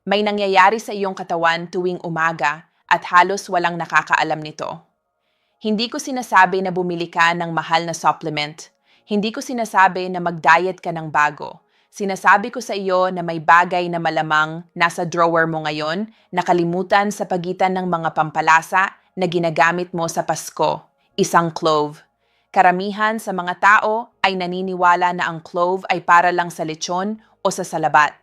May nangyayari sa iyong katawan tuwing umaga at halos walang nakakaalam nito. Hindi ko sinasabi na bumili ka ng mahal na supplement. Hindi ko sinasabi na mag-diet ka ng bago. Sinasabi ko sa iyo na may bagay na malamang nasa drawer mo ngayon, nakalimutan sa pagitan ng mga pampalasa na ginagamit mo sa Pasko, isang clove. Karamihan sa mga tao ay naniniwala na ang clove ay para lang sa lechon o sa salabat.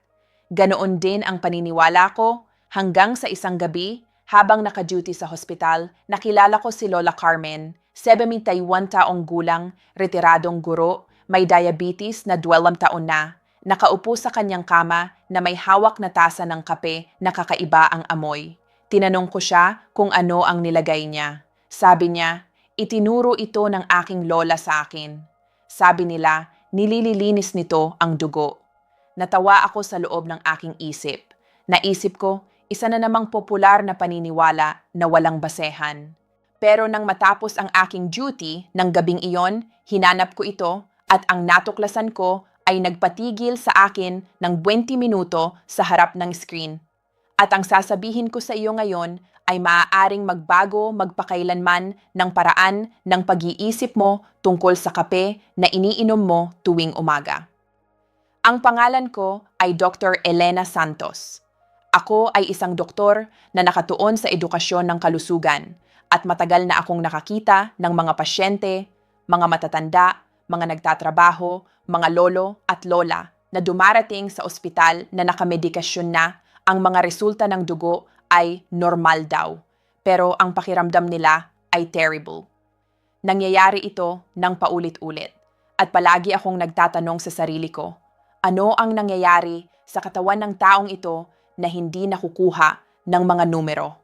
Ganoon din ang paniniwala ko hanggang sa isang gabi habang naka-duty sa hospital, nakilala ko si Lola Carmen, 71 taong gulang, retiradong guro, may diabetes na 12 taon na, nakaupo sa kanyang kama na may hawak na tasa ng kape na kakaiba ang amoy. Tinanong ko siya kung ano ang nilagay niya. Sabi niya, itinuro ito ng aking lola sa akin. Sabi nila, nililinis nito ang dugo. Natawa ako sa loob ng aking isip. Naisip ko, isa na namang popular na paniniwala na walang basehan. Pero nang matapos ang aking duty ng gabing iyon, hinanap ko ito at ang natuklasan ko ay nagpatigil sa akin ng 20 minuto sa harap ng screen. At ang sasabihin ko sa iyo ngayon ay maaaring magbago magpakailanman ng paraan ng pag-iisip mo tungkol sa kape na iniinom mo tuwing umaga. Ang pangalan ko ay Dr. Elena Santos. Ako ay isang doktor na nakatuon sa edukasyon ng kalusugan at matagal na akong nakakita ng mga pasyente, mga matatanda, mga nagtatrabaho, mga lolo at lola na dumarating sa ospital na nakamedikasyon na ang mga resulta ng dugo ay normal daw, pero ang pakiramdam nila ay terrible. Nangyayari ito ng paulit-ulit at palagi akong nagtatanong sa sarili ko, ano ang nangyayari sa katawan ng taong ito na hindi nakukuha ng mga numero?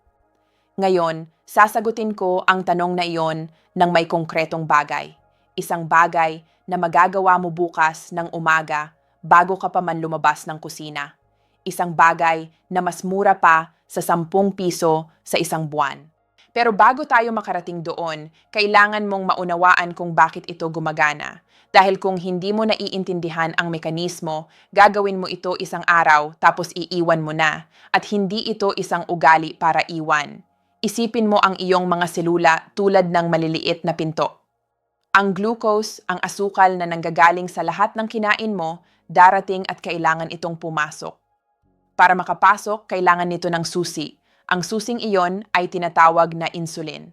Ngayon, sasagutin ko ang tanong na iyon ng may konkretong bagay. Isang bagay na magagawa mo bukas ng umaga bago ka pa man lumabas ng kusina. Isang bagay na mas mura pa sa 10 piso sa isang buwan. Pero bago tayo makarating doon, kailangan mong maunawaan kung bakit ito gumagana. Dahil kung hindi mo naiintindihan ang mekanismo, gagawin mo ito isang araw tapos iiwan mo na. At hindi ito isang ugali para iwan. Isipin mo ang iyong mga selula tulad ng maliliit na pinto. Ang glucose, ang asukal na nanggagaling sa lahat ng kinain mo, darating at kailangan itong pumasok. Para makapasok, kailangan nito ng susi. Ang susing iyon ay tinatawag na insulin.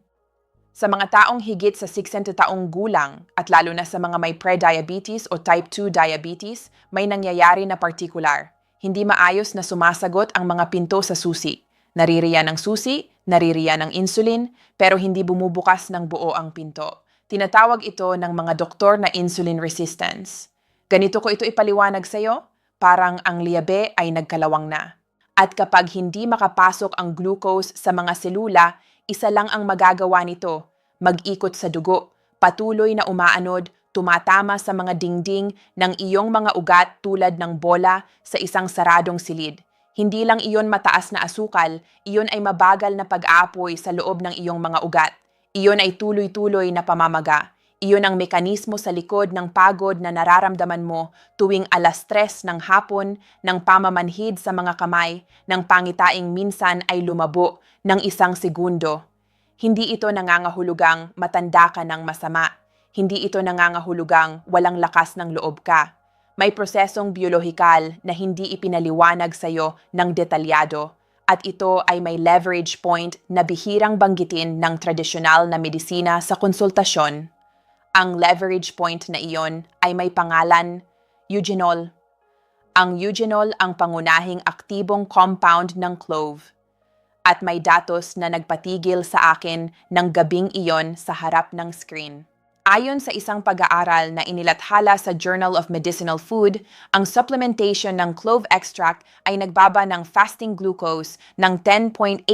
Sa mga taong higit sa 60 taong gulang at lalo na sa mga may pre-diabetes o type 2 diabetes, may nangyayari na partikular. Hindi maayos na sumasagot ang mga pinto sa susi. Naririyan ang susi, naririyan ang insulin, pero hindi bumubukas ng buo ang pinto. Tinatawag ito ng mga doktor na insulin resistance. Ganito ko ito ipaliwanag sa iyo, parang ang liyabe ay nagkalawang na. At kapag hindi makapasok ang glucose sa mga selula, isa lang ang magagawa nito, mag-ikot sa dugo, patuloy na umaanod, tumatama sa mga dingding ng iyong mga ugat tulad ng bola sa isang saradong silid. Hindi lang iyon mataas na asukal, iyon ay mabagal na pag-aapoy sa loob ng iyong mga ugat. Iyon ay tuloy-tuloy na pamamaga. Iyon ang mekanismo sa likod ng pagod na nararamdaman mo tuwing 3:00 ng hapon, ng pamamanhid sa mga kamay, ng pangitaing minsan ay lumabo ng 1 segundo. Hindi ito nangangahulugang matanda ka ng masama. Hindi ito nangangahulugang walang lakas ng loob ka. May prosesong biolohikal na hindi ipinaliwanag sa iyo ng detalyado. At ito ay may leverage point na bihirang banggitin ng tradisyonal na medisina sa konsultasyon. Ang leverage point na iyon ay may pangalan, eugenol. Ang eugenol ang pangunahing aktibong compound ng clove. At may datos na nagpatigil sa akin ng gabing iyon sa harap ng screen. Ayon sa isang pag-aaral na inilathala sa Journal of Medicinal Food, ang supplementation ng clove extract ay nagbaba ng fasting glucose ng 10.8%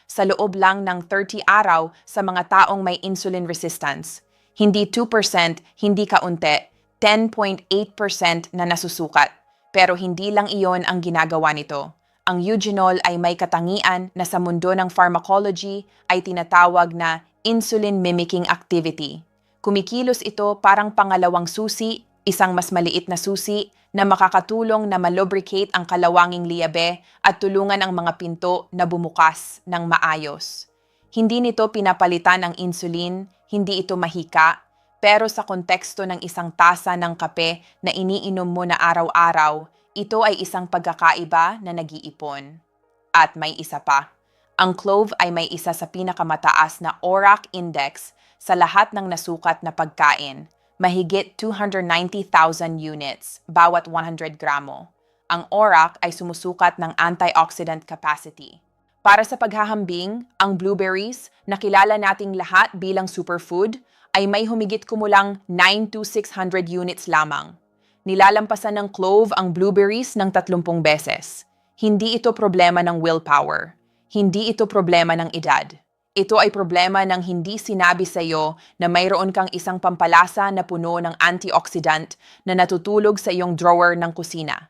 sa loob lang ng 30 araw sa mga taong may insulin resistance. Hindi 2%, hindi kaunti, 10.8% na nasusukat. Pero hindi lang iyon ang ginagawa nito. Ang eugenol ay may katangian na sa mundo ng pharmacology ay tinatawag na insulin-mimicking activity. Kumikilos ito parang pangalawang susi, isang mas maliit na susi na makakatulong na malubricate ang kalawanging liyabe at tulungan ang mga pinto na bumukas ng maayos. Hindi nito pinapalitan ang insulin, hindi ito mahika, pero sa konteksto ng isang tasa ng kape na iniinom mo na araw-araw, ito ay isang pagkakaiba na nag-iipon. At may isa pa. Ang clove ay may isa sa pinakamataas na ORAC index sa lahat ng nasukat na pagkain, mahigit 290,000 units bawat 100 gramo. Ang ORAC ay sumusukat ng antioxidant capacity. Para sa paghahambing, ang blueberries, na kilala nating lahat bilang superfood, ay may humigit kumulang 9 to 600 units lamang. Nilalampasan ng clove ang blueberries ng 30 beses. Hindi ito problema ng willpower. Hindi ito problema ng edad. Ito ay problema ng hindi sinabi sa iyo na mayroon kang isang pampalasa na puno ng antioxidant na natutulog sa iyong drawer ng kusina.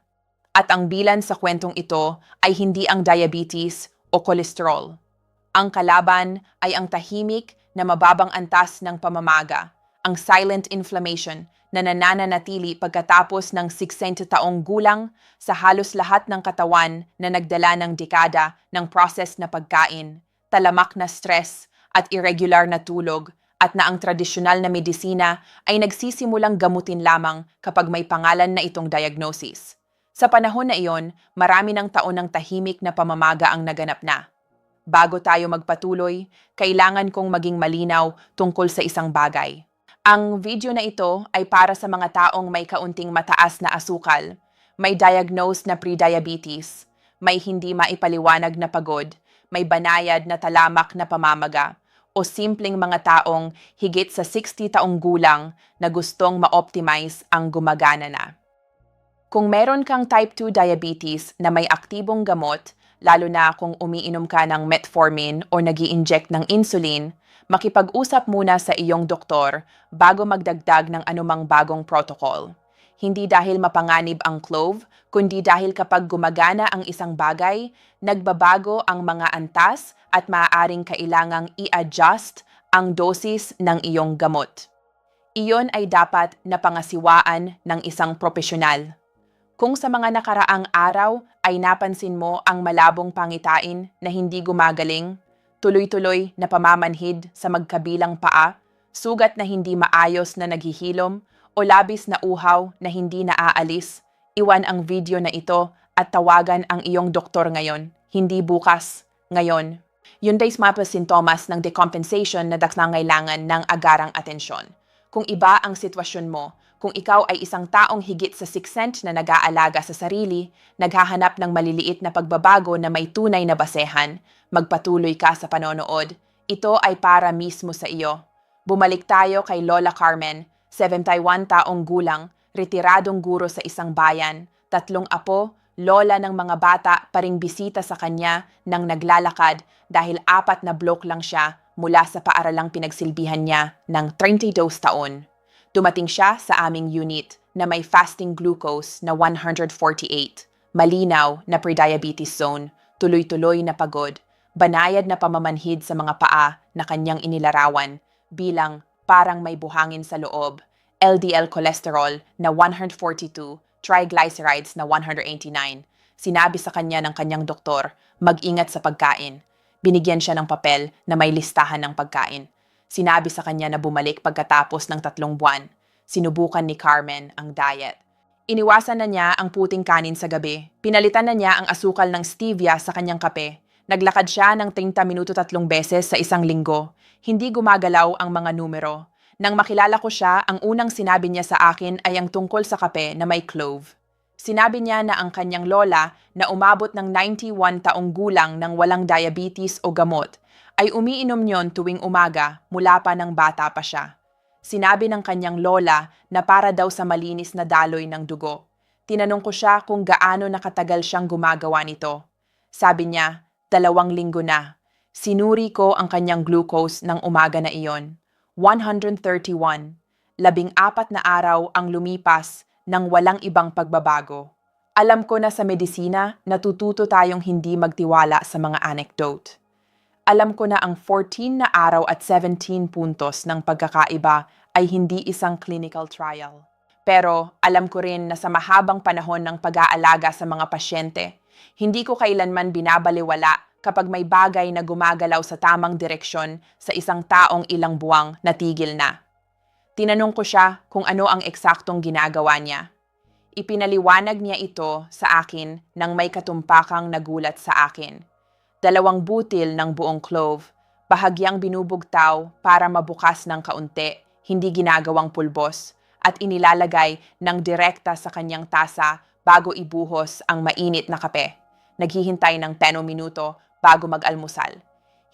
At ang bilan sa kwentong ito ay hindi ang diabetes o kolesterol. Ang kalaban ay ang tahimik na mababang antas ng pamamaga, ang silent inflammation na nananatili pagkatapos ng 60 taong gulang sa halos lahat ng katawan na nagdala ng dekada ng processed na pagkain, talamak na stress at irregular na tulog, at na ang tradisyonal na medisina ay nagsisimulang gamutin lamang kapag may pangalan na itong diagnosis. Sa panahon na iyon, marami ng taon ng tahimik na pamamaga ang naganap na. Bago tayo magpatuloy, kailangan kong maging malinaw tungkol sa isang bagay. Ang video na ito ay para sa mga taong may kaunting mataas na asukal, may diagnosed na pre-diabetes, may hindi maipaliwanag na pagod, may banayad na talamak na pamamaga, o simpleng mga taong higit sa 60 taong gulang na gustong ma-optimize ang gumagana na. Kung meron kang type 2 diabetes na may aktibong gamot, lalo na kung umiinom ka ng metformin o nag-i-inject ng insulin, makipag-usap muna sa iyong doktor bago magdagdag ng anumang bagong protocol. Hindi dahil mapanganib ang clove, kundi dahil kapag gumagana ang isang bagay, nagbabago ang mga antas at maaaring kailangang i-adjust ang dosis ng iyong gamot. Iyon ay dapat na pangasiwaan ng isang propesyonal. Kung sa mga nakaraang araw ay napansin mo ang malabong pangitain na hindi gumagaling, tuloy-tuloy na pamamanhid sa magkabilang paa, sugat na hindi maayos na naghihilom, o labis na uhaw na hindi naaalis, iwan ang video na ito at tawagan ang iyong doktor ngayon, hindi bukas, ngayon. Yun day's mga sintomas ng decompensation na nangailangan ng agarang atensyon. Kung iba ang sitwasyon mo, kung ikaw ay isang taong higit sa 6 na nag-aalaga sa sarili, naghahanap ng maliliit na pagbabago na may tunay na basehan, magpatuloy ka sa panonood. Ito ay para mismo sa iyo. Bumalik tayo kay Lola Carmen, 71 taong gulang, retiradong guro sa isang bayan, 3 apo, lola ng mga bata paring bisita sa kanya nang naglalakad dahil 4 na block lang siya mula sa paaralang pinagsilbihan niya ng 32 taon. Dumating siya sa aming unit na may fasting glucose na 148, malinaw na pre-diabetes zone, tuloy-tuloy na pagod, banayad na pamamanhid sa mga paa na kanyang inilarawan bilang parang may buhangin sa loob, LDL cholesterol na 142, triglycerides na 189. Sinabi sa kanya ng kanyang doktor, mag-ingat sa pagkain. Binigyan siya ng papel na may listahan ng pagkain. Sinabi sa kanya na bumalik pagkatapos ng 3 buwan. Sinubukan ni Carmen ang diet. Iniwasan na niya ang puting kanin sa gabi. Pinalitan na niya ang asukal ng stevia sa kanyang kape. Naglakad siya ng 30 minuto 3 beses sa isang linggo. Hindi gumagalaw ang mga numero. Nang makilala ko siya, ang unang sinabi niya sa akin ay ang tungkol sa kape na may clove. Sinabi niya na ang kanyang lola na umabot ng 91 taong gulang ng walang diabetes o gamot ay umiinom niyon tuwing umaga mula pa ng bata pa siya. Sinabi ng kanyang lola na para daw sa malinis na daloy ng dugo. Tinanong ko siya kung gaano nakatagal siyang gumagawa nito. Sabi niya, 2 linggo na. Sinuri ko ang kanyang glucose ng umaga na iyon. 131. 14 na araw ang lumipas nang walang ibang pagbabago. Alam ko na sa medisina, natututo tayong hindi magtiwala sa mga anecdote. Alam ko na ang 14 na araw at 17 puntos ng pagkakaiba ay hindi isang clinical trial. Pero alam ko rin na sa mahabang panahon ng pag-aalaga sa mga pasyente, hindi ko kailanman binabaliwala kapag may bagay na gumagalaw sa tamang direksyon sa isang taong ilang buwang natigil na. Tinanong ko siya kung ano ang eksaktong ginagawa niya. Ipinaliwanag niya ito sa akin nang may katumpakang nagulat sa akin. 2 butil ng buong clove, bahagyang binubugtaw para mabukas ng kaunti, hindi ginagawang pulbos, at inilalagay ng direkta sa kanyang tasa bago ibuhos ang mainit na kape. Naghihintay ng 10 minuto bago mag-almusal.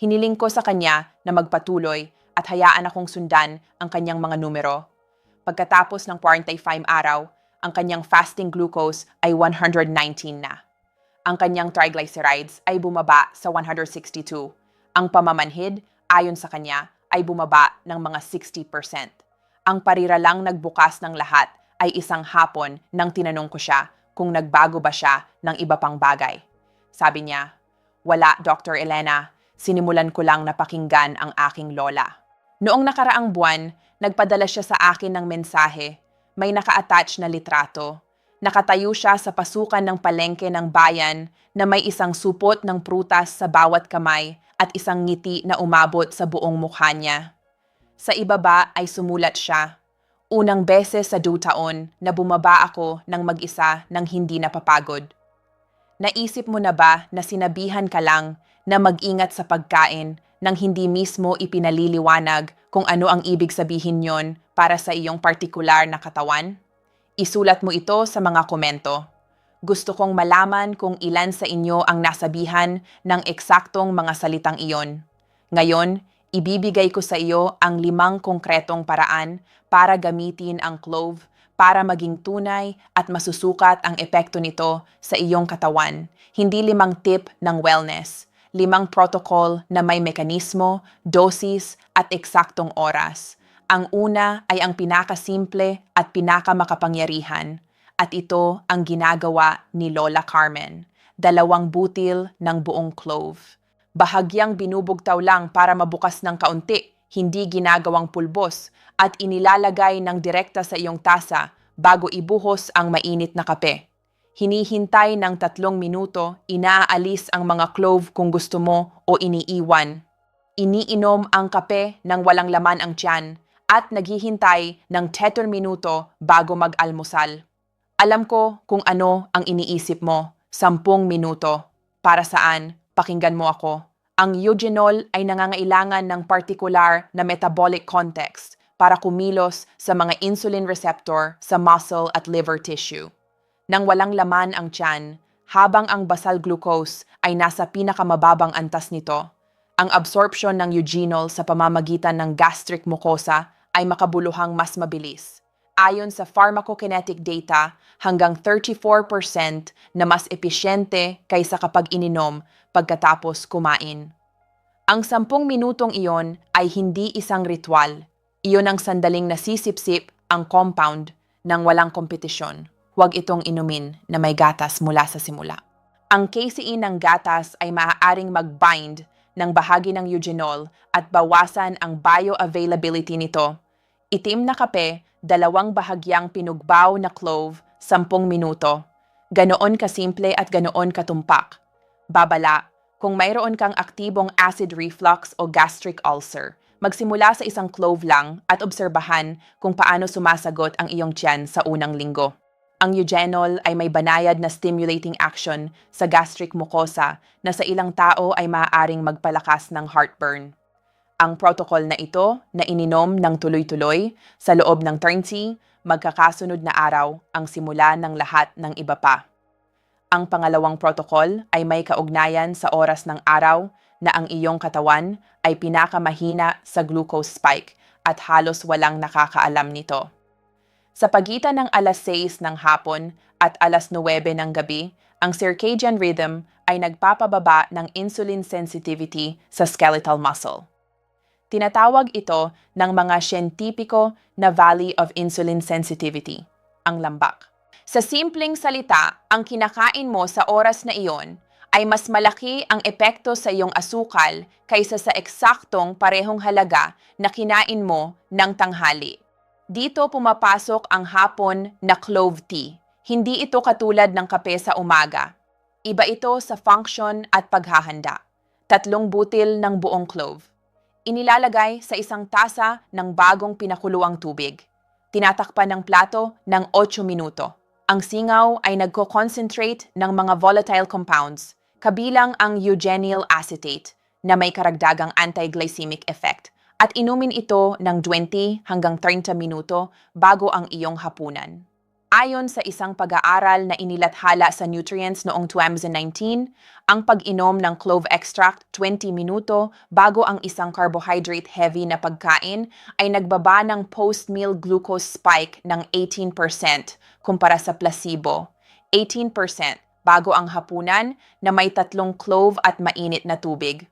Hiniling ko sa kanya na magpatuloy at hayaan akong sundan ang kanyang mga numero. Pagkatapos ng 45 araw, ang kanyang fasting glucose ay 119 na. Ang kanyang triglycerides ay bumaba sa 162. Ang pamamanhid, ayon sa kanya, ay bumaba ng mga 60%. Ang pariralang nagbukas ng lahat ay isang hapon nang tinanong ko siya kung nagbago ba siya ng iba pang bagay. Sabi niya, "Wala, Dr. Elena. Sinimulan ko lang napakinggan ang aking lola." Noong nakaraang buwan, nagpadala siya sa akin ng mensahe. May naka-attach na litrato. Nakatayo siya sa pasukan ng palengke ng bayan na may isang supot ng prutas sa bawat kamay at isang ngiti na umabot sa buong mukha niya. Sa ibaba ay sumulat siya, "Unang beses sa 2 taon na bumaba ako ng mag-isa nang hindi napapagod." Naisip mo na ba na sinabihan ka lang na mag-ingat sa pagkain nang hindi mismo ipinaliliwanag kung ano ang ibig sabihin yon para sa iyong partikular na katawan? Isulat mo ito sa mga komento. Gusto kong malaman kung ilan sa inyo ang nasabihan ng eksaktong mga salitang iyon. Ngayon, ibibigay ko sa iyo ang 5 konkretong paraan para gamitin ang clove para maging tunay at masusukat ang epekto nito sa iyong katawan. Hindi 5 tip ng wellness, 5 protocol na may mekanismo, dosis at eksaktong oras. Ang una ay ang pinakasimple at pinakamakapangyarihan, at ito ang ginagawa ni Lola Carmen, 2 butil ng buong clove. Bahagyang binubugtaw lang para mabukas ng kaunti, hindi ginagawang pulbos, at inilalagay ng direkta sa iyong tasa bago ibuhos ang mainit na kape. Hinihintay ng 3 minuto, inaalis ang mga clove kung gusto mo o iniiwan. Iniinom ang kape nang walang laman ang tiyan at naghihintay ng 10 minuto bago mag-almusal. Alam ko kung ano ang iniisip mo, 10 minuto. Para saan? Pakinggan mo ako. Ang eugenol ay nangangailangan ng partikular na metabolic context para kumilos sa mga insulin receptor sa muscle at liver tissue. Nang walang laman ang tiyan, habang ang basal glucose ay nasa pinakamababang antas nito, ang absorption ng eugenol sa pamamagitan ng gastric mucosa ay makabuluhang mas mabilis. Ayon sa pharmacokinetic data, hanggang 34% na mas episyente kaysa kapag ininom pagkatapos kumain. Ang 10 minutong iyon ay hindi isang ritual. Iyon ang sandaling nasisipsip ang compound ng walang kompetisyon. Huwag itong inumin na may gatas mula sa simula. Ang casein ng gatas ay maaaring mag-bind ng bahagi ng eugenol at bawasan ang bioavailability nito. Itim na kape, 2 bahagyang pinugbaw na clove, 10 minuto. Ganoon kasimple at ganoon katumpak. Babala, kung mayroon kang aktibong acid reflux o gastric ulcer, magsimula sa isang clove lang at obserbahan kung paano sumasagot ang iyong tiyan sa unang linggo. Ang eugenol ay may banayad na stimulating action sa gastric mucosa na sa ilang tao ay maaaring magpalakas ng heartburn. Ang protocol na ito na ininom ng tuloy-tuloy sa loob ng 30, magkakasunod na araw ang simula ng lahat ng iba pa. Ang pangalawang protocol ay may kaugnayan sa oras ng araw na ang iyong katawan ay pinakamahina sa glucose spike at halos walang nakakaalam nito. Sa pagitan ng alas 6 ng hapon at alas 9 ng gabi, ang circadian rhythm ay nagpapababa ng insulin sensitivity sa skeletal muscle. Tinatawag ito ng mga siyentipiko na Valley of Insulin Sensitivity, ang lambak. Sa simpleng salita, ang kinakain mo sa oras na iyon ay mas malaki ang epekto sa iyong asukal kaysa sa eksaktong parehong halaga na kinain mo ng tanghali. Dito pumapasok ang hapon na clove tea. Hindi ito katulad ng kape sa umaga. Iba ito sa function at paghahanda. 3 butil ng buong clove. Inilalagay sa isang tasa ng bagong pinakuluang tubig. Tinatakpan ng plato ng 8 minuto. Ang singaw ay nagko-concentrate ng mga volatile compounds, kabilang ang eugenyl acetate na may karagdagang anti-glycemic effect, at inumin ito ng 20 hanggang 30 minuto bago ang iyong hapunan. Ayon sa isang pag-aaral na inilathala sa Nutrients noong 2019, ang pag-inom ng clove extract 20 minuto bago ang isang carbohydrate-heavy na pagkain ay nagbaba ng post-meal glucose spike ng 18% kumpara sa placebo. 18% bago ang hapunan na may 3 clove at mainit na tubig.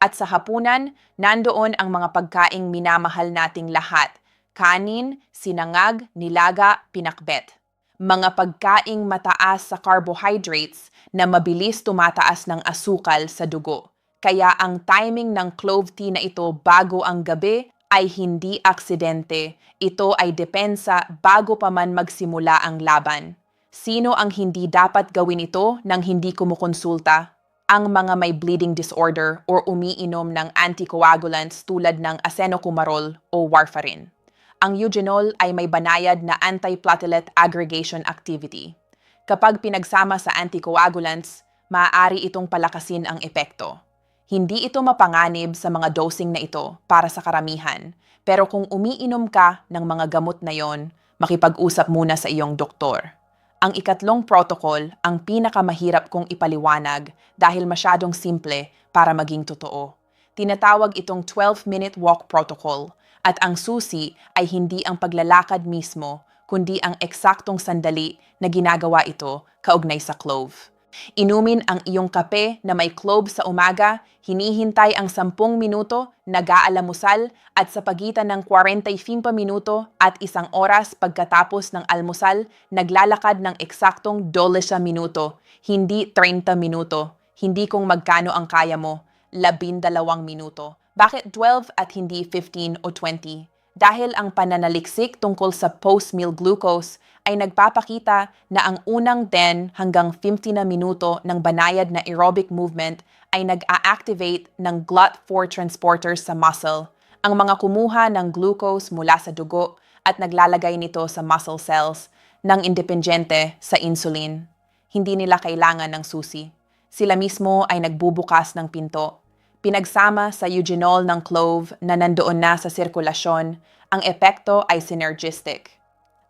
At sa hapunan, nandoon ang mga pagkaing minamahal nating lahat: kanin, sinangag, nilaga, pinakbet. Mga pagkaing mataas sa carbohydrates na mabilis tumataas ng asukal sa dugo. Kaya ang timing ng clove tea na ito bago ang gabi ay hindi aksidente. Ito ay depensa bago pa man magsimula ang laban. Sino ang hindi dapat gawin ito nang hindi kumukonsulta? Ang mga may bleeding disorder o umiinom ng anticoagulants tulad ng asenocumarol o warfarin. Ang eugenol ay may banayad na anti-platelet aggregation activity. Kapag pinagsama sa anticoagulants, maaari itong palakasin ang epekto. Hindi ito mapanganib sa mga dosing na ito para sa karamihan, pero kung umiinom ka ng mga gamot na yon, makipag-usap muna sa iyong doktor. Ang ikatlong protocol ang pinakamahirap kong ipaliwanag dahil masyadong simple para maging totoo. Tinatawag itong 12-minute walk protocol, at ang susi ay hindi ang paglalakad mismo, kundi ang eksaktong sandali na ginagawa ito kaugnay sa clove. Inumin ang iyong kape na may clove sa umaga, hinihintay ang 10 minuto, nag-aalamusal, at sa pagitan ng 45 minuto at 1 oras pagkatapos ng almusal, naglalakad ng eksaktong 12 minuto, hindi 30 minuto. Hindi kung magkano ang kaya mo, 12 minuto. Bakit 12 at hindi 15 o 20? Dahil ang pananaliksik tungkol sa post-meal glucose ay nagpapakita na ang unang 10 hanggang 50 na minuto ng banayad na aerobic movement ay nag-a-activate ng GLUT4 transporters sa muscle, ang mga kumuha ng glucose mula sa dugo at naglalagay nito sa muscle cells ng independyente sa insulin. Hindi nila kailangan ng susi. Sila mismo ay nagbubukas ng pinto. Pinagsama sa eugenol ng clove na nandoon na sa sirkulasyon, ang epekto ay synergistic.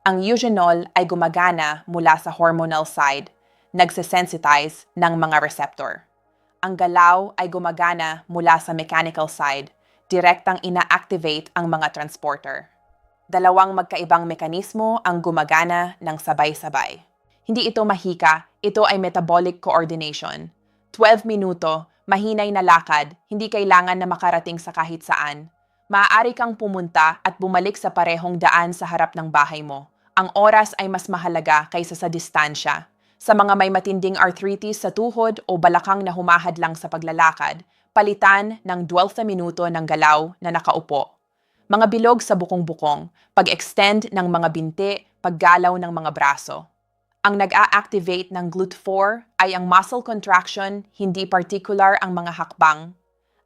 Ang eugenol ay gumagana mula sa hormonal side, nagsesensitize ng mga receptor. Ang galaw ay gumagana mula sa mechanical side, direktang ina-activate ang mga transporter. Dalawang magkaibang mekanismo ang gumagana ng sabay-sabay. Hindi ito mahika, ito ay metabolic coordination. 12 minuto, mahinay na lakad, hindi kailangan na makarating sa kahit saan. Maaari kang pumunta at bumalik sa parehong daan sa harap ng bahay mo. Ang oras ay mas mahalaga kaysa sa distansya. Sa mga may matinding arthritis sa tuhod o balakang na humahadlang sa paglalakad, palitan ng 12 minuto ng galaw na nakaupo. Mga bilog sa bukong-bukong, pag-extend ng mga binti, paggalaw ng mga braso. Ang nag-a-activate ng GLUT4 ay ang muscle contraction, hindi particular ang mga hakbang.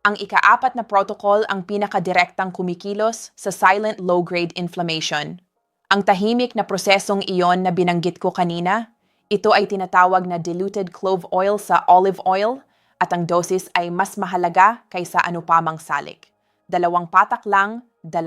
Ang ika-4 na protocol ang pinakadirektang kumikilos sa silent low-grade inflammation. Ang tahimik na prosesong iyon na binanggit ko kanina, ito ay tinatawag na diluted clove oil sa olive oil at ang dosis ay mas mahalaga kaysa anupamang salik. 2 patak lang, 2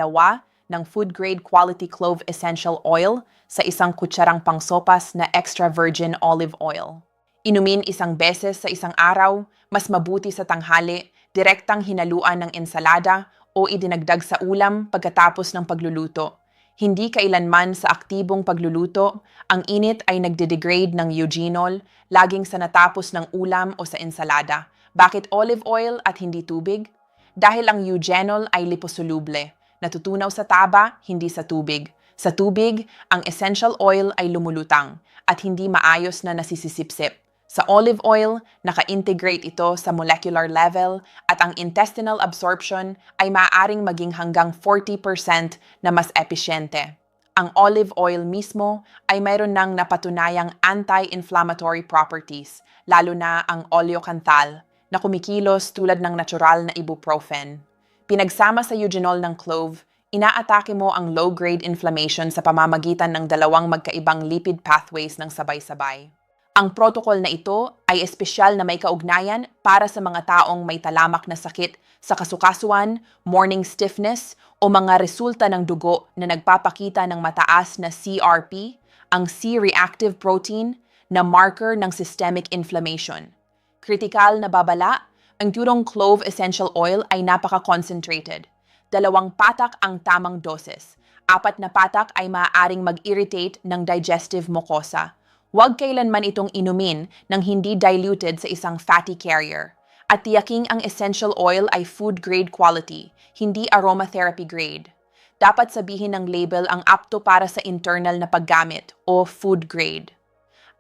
ng food-grade quality clove essential oil sa isang kutsarang pangsopas na extra virgin olive oil. Inumin 1 beses sa isang araw, mas mabuti sa tanghali, direktang hinaluan ng ensalada o idinagdag sa ulam pagkatapos ng pagluluto. Hindi kailanman sa aktibong pagluluto, ang init ay nagde-degrade ng eugenol, laging sa natapos ng ulam o sa ensalada. Bakit olive oil at hindi tubig? Dahil ang eugenol ay liposoluble. Natutunaw sa taba, hindi sa tubig. Sa tubig, ang essential oil ay lumulutang at hindi maayos na nasisisipsip. Sa olive oil, naka-integrate ito sa molecular level at ang intestinal absorption ay maaaring maging hanggang 40% na mas episyente. Ang olive oil mismo ay mayroon ng napatunayang anti-inflammatory properties, lalo na ang oleocanthal, na kumikilos tulad ng natural na ibuprofen. Pinagsama sa eugenol ng clove, inaatake mo ang low-grade inflammation sa pamamagitan ng dalawang magkaibang lipid pathways ng sabay-sabay. Ang protocol na ito ay espesyal na may kaugnayan para sa mga taong may talamak na sakit sa kasukasuan, morning stiffness, o mga resulta ng dugo na nagpapakita ng mataas na CRP, ang C-reactive protein, na marker ng systemic inflammation. Kritikal na babala, ang turong clove essential oil ay napaka-concentrated. 2 patak ang tamang doses. 4 na patak ay maaaring mag-irritate ng digestive mucosa. Huwag kailanman itong inumin ng hindi diluted sa isang fatty carrier. At tiyaking ang essential oil ay food-grade quality, hindi aromatherapy grade. Dapat sabihin ng label ang apto para sa internal na paggamit o food grade.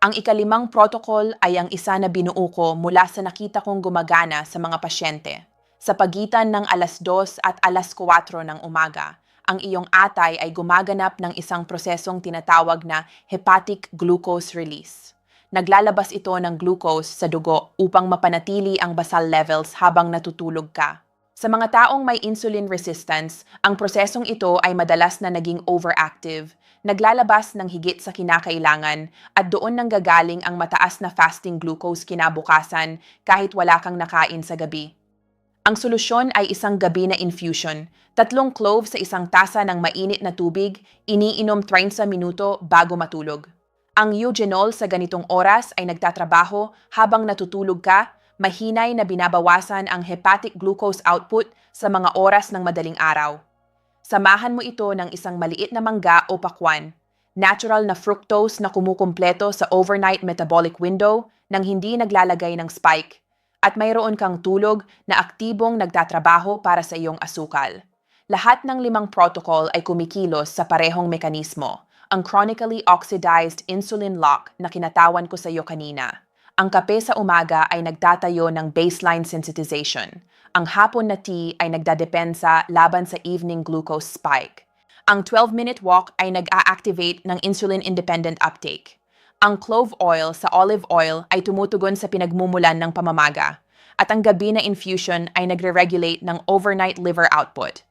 Ang ika-5 protocol ay ang isa na binuo ko mula sa nakita kong gumagana sa mga pasyente. Sa pagitan ng alas 2 at alas 4 ng umaga, ang iyong atay ay gumaganap ng isang prosesong tinatawag na hepatic glucose release. Naglalabas ito ng glucose sa dugo upang mapanatili ang basal levels habang natutulog ka. Sa mga taong may insulin resistance, ang prosesong ito ay madalas na naging overactive, naglalabas ng higit sa kinakailangan at doon nang gagaling ang mataas na fasting glucose kinabukasan kahit wala kang nakain sa gabi. Ang solusyon ay isang gabi na infusion, 3 clove sa isang tasa ng mainit na tubig, iniinom 30 minuto bago matulog. Ang eugenol sa ganitong oras ay nagtatrabaho habang natutulog ka, mahinay na binabawasan ang hepatic glucose output sa mga oras ng madaling araw. Samahan mo ito ng isang maliit na mangga o pakwan, natural na fructose na kumukumpleto sa overnight metabolic window nang hindi naglalagay ng spike, at mayroon kang tulog na aktibong nagtatrabaho para sa iyong asukal. Lahat ng 5 protocol ay kumikilos sa parehong mekanismo, ang chronically oxidized insulin lock na kinatawan ko sa iyo kanina. Ang kape sa umaga ay nagtatayo ng baseline sensitization. Ang hapon na tea ay nagdadepensa laban sa evening glucose spike. Ang 12-minute walk ay nag-a-activate ng insulin-independent uptake. Ang clove oil sa olive oil ay tumutugon sa pinagmumulan ng pamamaga. At ang gabi na infusion ay nagre-regulate ng overnight liver output.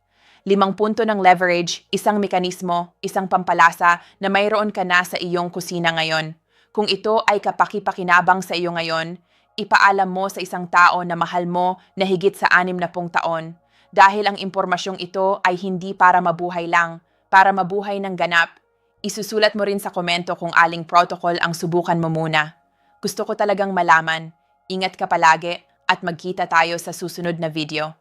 5 punto ng leverage, isang mekanismo, isang pampalasa na mayroon ka na sa iyong kusina ngayon. Kung ito ay kapaki-pakinabang sa iyo ngayon, ipaalam mo sa isang tao na mahal mo na higit sa 60 taon. Dahil ang impormasyong ito ay hindi para mabuhay lang, para mabuhay ng ganap. Isusulat mo rin sa komento kung aling protocol ang subukan mo muna. Gusto ko talagang malaman. Ingat ka palagi at magkita tayo sa susunod na video.